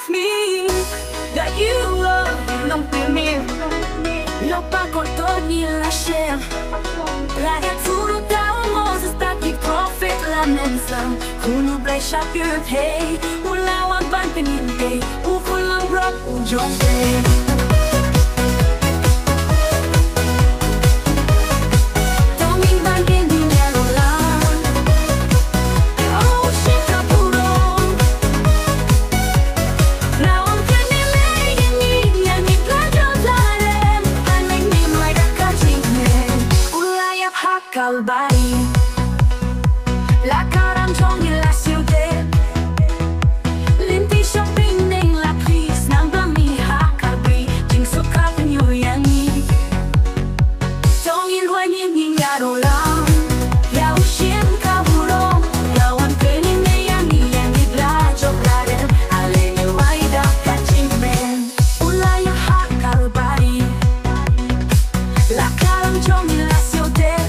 with me that you love non per me. Lo pagotoni lasciam ragazzuno da uomo stati profet la mensa Kunu blai shapyurt hey Ulawan ban peninte Ukulang rock ujongte Kalbari la Karamjong la ciudad Linti shopping neng la pris nang bami hakabri jing suka penyu yang ni Tongin huai ning ning yaro lang Yao shin kaburong Yawan kening ne yang ni bla jok laden Ale ni wai da kaching men Ulaya hakalbari la Karamjong la ciudad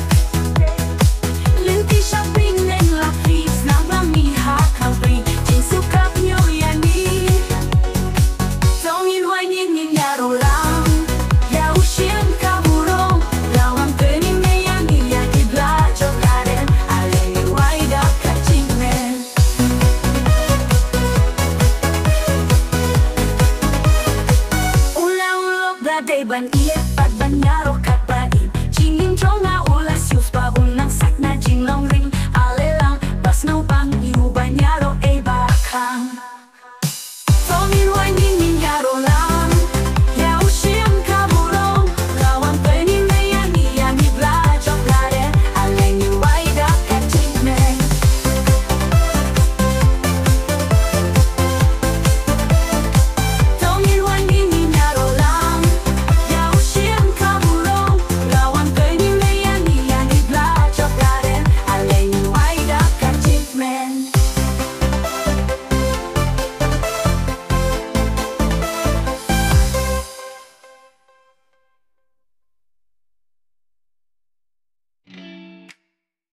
Day ban iet pat ban nyaro